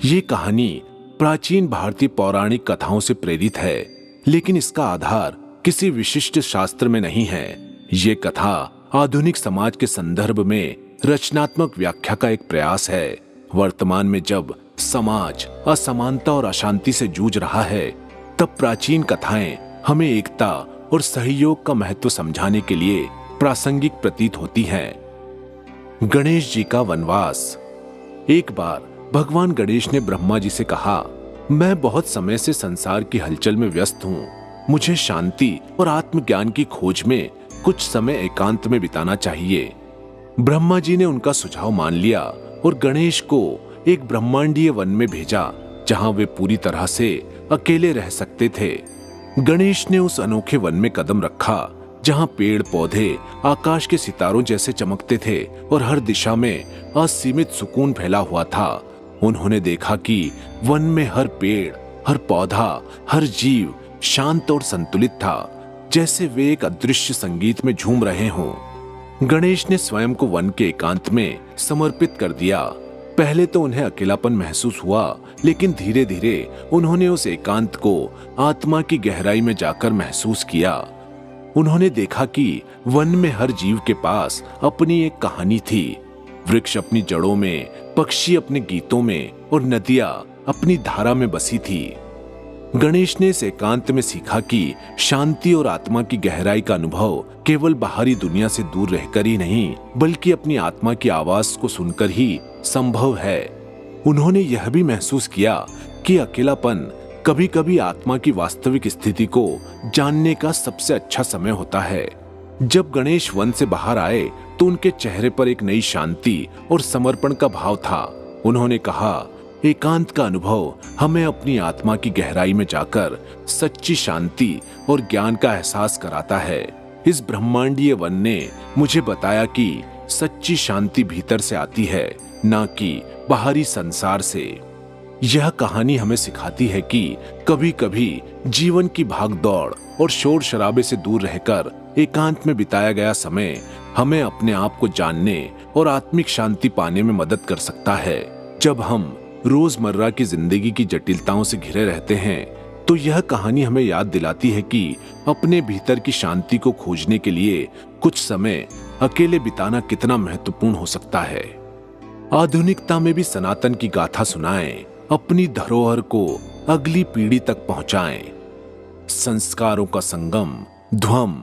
ये कहानी प्राचीन भारतीय पौराणिक कथाओं से प्रेरित है, लेकिन इसका आधार किसी विशिष्ट शास्त्र में नहीं है। ये कथा आधुनिक समाज के संदर्भ में रचनात्मक व्याख्या का एक प्रयास है। वर्तमान में जब समाज असमानता और अशांति से जूझ रहा है, तब प्राचीन कथाएं हमें एकता और सहयोग का महत्व समझाने के लिए प्रासंगिक प्रतीत होती हैं। गणेश जी का वनवास। एक बार भगवान गणेश ने ब्रह्मा जी से कहा, मैं बहुत समय से संसार की हलचल में व्यस्त हूँ। मुझे शांति और आत्मज्ञान की खोज में कुछ समय एकांत में बिताना चाहिए। ब्रह्मा जी ने उनका सुझाव मान लिया और गणेश को एक ब्रह्मांडीय वन में भेजा, जहां वे पूरी तरह से अकेले रह सकते थे। गणेश ने उस अनोखे वन में कदम रखा, जहां पेड़ पौधे आकाश के सितारों जैसे चमकते थे और हर दिशा में असीमित सुकून फैला हुआ था। उन्होंने देखा कि वन में हर पेड़, हर पौधा, हर जीव शांत और संतुलित था, जैसे वे एक अदृश्य संगीत में झूम रहे हों। गणेश ने स्वयं को वन के एकांत में समर्पित कर दिया। पहले तो उन्हें अकेलापन महसूस हुआ, लेकिन धीरे धीरे उन्होंने उस एकांत को आत्मा की गहराई में जाकर महसूस किया। उन्होंने देखा कि वन में हर जीव के पास अपनी एक कहानी थी। वृक्ष अपनी जड़ों में, पक्षी अपने गीतों में और नदियां अपनी धारा में बसी थी। गणेश ने इस एकांत में सीखा कि शांति और आत्मा की गहराई का अनुभव केवल बाहरी दुनिया से दूर रहकर ही नहीं, बल्कि अपनी आत्मा की आवाज को सुनकर ही संभव है। उन्होंने यह भी महसूस किया कि अकेलापन कभी कभी आत्मा की वास्तविक स्थिति को जानने का सबसे अच्छा समय होता है। जब गणेश वन से बाहर आए तो उनके चेहरे पर एक नई शांति और समर्पण का भाव था। उन्होंने कहा, एकांत का अनुभव हमें अपनी आत्मा की गहराई में जाकर सच्ची शांति और ज्ञान का एहसास कराता है। इस ब्रह्मांडीय वन ने मुझे बताया कि सच्ची शांति भीतर से आती है, ना कि बाहरी संसार से। यह कहानी हमें सिखाती है कि कभी कभी जीवन की भागदौड़ और शोर शराबे से दूर रहकर एकांत में बिताया गया समय हमें अपने आप को जानने और आत्मिक शांति पाने में मदद कर सकता है। जब हम रोजमर्रा की जिंदगी की जटिलताओं से घिरे रहते हैं, तो यह कहानी हमें याद दिलाती है कि अपने भीतर की शांति को खोजने के लिए कुछ समय अकेले बिताना कितना महत्वपूर्ण हो सकता है। आधुनिकता में भी सनातन की गाथा सुनाएं, अपनी धरोहर को अगली पीढ़ी तक पहुंचाएं। संस्कारों का संगम, ध्वम